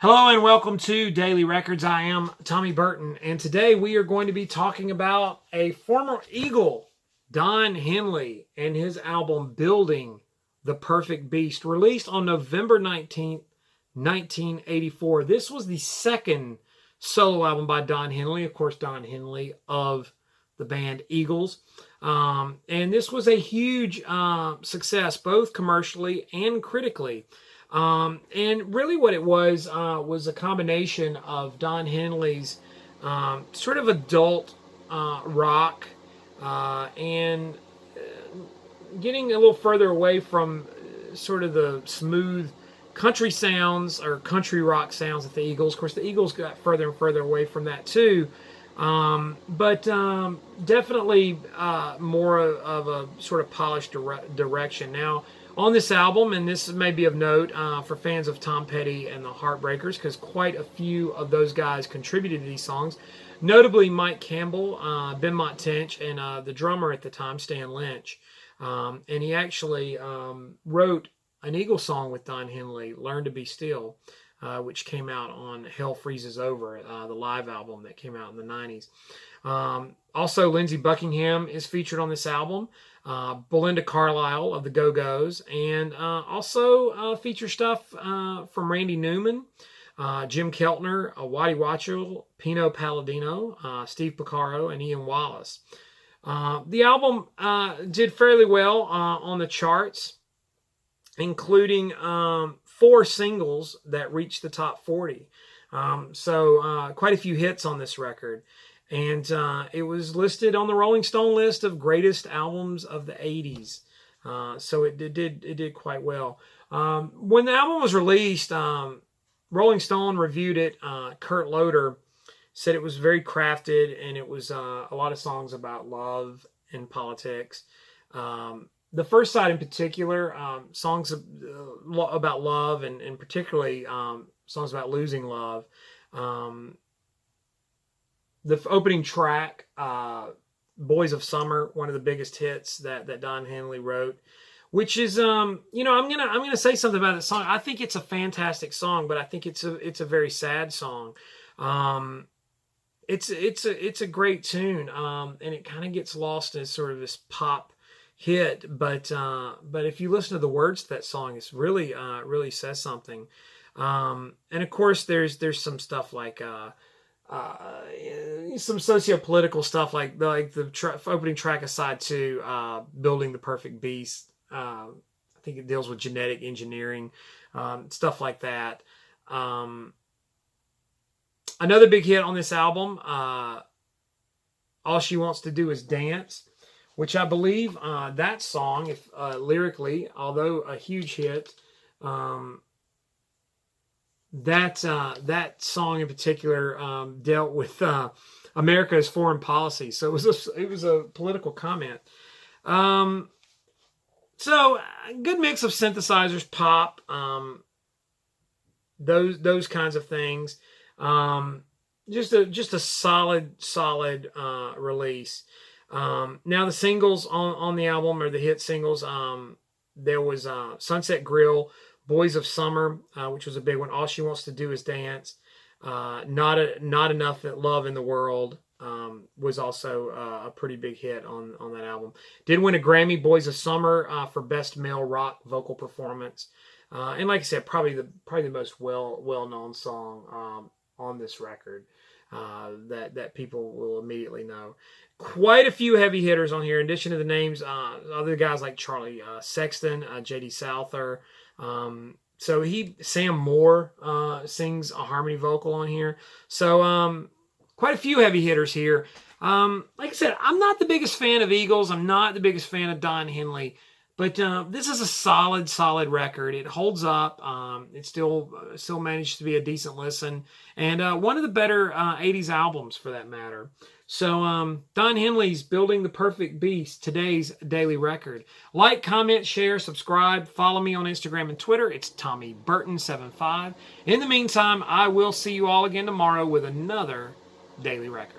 Hello and welcome to Daily Records. I am Tommy Burton, and today we are going to be talking about a former Eagle, Don Henley, and his album Building the Perfect Beast, released on November 19th, 1984. This was the second solo album by Don Henley, of course, Don Henley of the band Eagles. And this was a huge success, both commercially and critically. And really what it was a combination of Don Henley's sort of adult rock and getting a little further away from sort of the smooth country sounds or country rock sounds of the Eagles. Of course, the Eagles got further and further away from that too. But definitely more of a sort of polished direction. Now, on this album, and this may be of note for fans of Tom Petty and the Heartbreakers, because quite a few of those guys contributed to these songs, notably Mike Campbell, Ben Mott Tench, and the drummer at the time, Stan Lynch. And he actually wrote an Eagle song with Don Henley, Learn to Be Still, which came out on Hell Freezes Over, the live album that came out in the 90s. Also, Lindsey Buckingham is featured on this album. Belinda Carlisle of the Go-Go's, and also feature stuff from Randy Newman, Jim Keltner, Waddy Wachtel, Pino Palladino, Steve Porcaro, and Ian Wallace. The album did fairly well on the charts, including 4 singles that reached the top 40. So quite a few hits on this record. And it was listed on the Rolling Stone list of greatest albums of the 80s. So it did quite well. When the album was released, Rolling Stone reviewed it. Kurt Loder said it was very crafted, and it was a lot of songs about love and politics. The first side in particular, songs about love, and particularly songs about losing love. The opening track, Boys of Summer, one of the biggest hits that Don Henley wrote, which is, I'm gonna say something about that song. I think it's a fantastic song, but I think it's a very sad song. It's a great tune, and it kind of gets lost in sort of this pop hit. But if you listen to the words to that song, it's really says something. And of course, there's some stuff like some socio-political stuff like the opening track aside to Building the Perfect Beast. I think it deals with genetic engineering, stuff like that. Another big hit on this album, All She Wants to Do Is Dance, which I believe that song, if lyrically, although a huge hit, that song in particular dealt with America's foreign policy, so it was a political comment. So good mix of synthesizers, pop, those kinds of things. Just a solid release. Now the singles on the album, or the hit singles, there was Sunset Grill, Boys of Summer, which was a big one. All She Wants to Do Is Dance. Not Enough Love in the World was also a pretty big hit on that album. Did win a Grammy, Boys of Summer, for Best Male Rock Vocal Performance. And like I said, probably the most well-known song on this record that people will immediately know. Quite a few heavy hitters on here. In addition to the names, other guys like Charlie Sexton, J.D. Souther. So Sam Moore sings a harmony vocal on here. So quite a few heavy hitters here. Like I said, I'm not the biggest fan of Eagles. I'm not the biggest fan of Don Henley. But this is a solid record. It holds up. It still manages to be a decent listen. And one of the better 80s albums, for that matter. So Don Henley's Building the Perfect Beast, today's daily record. Like, comment, share, subscribe. Follow me on Instagram and Twitter. It's Tommy Burton75. In the meantime, I will see you all again tomorrow with another daily record.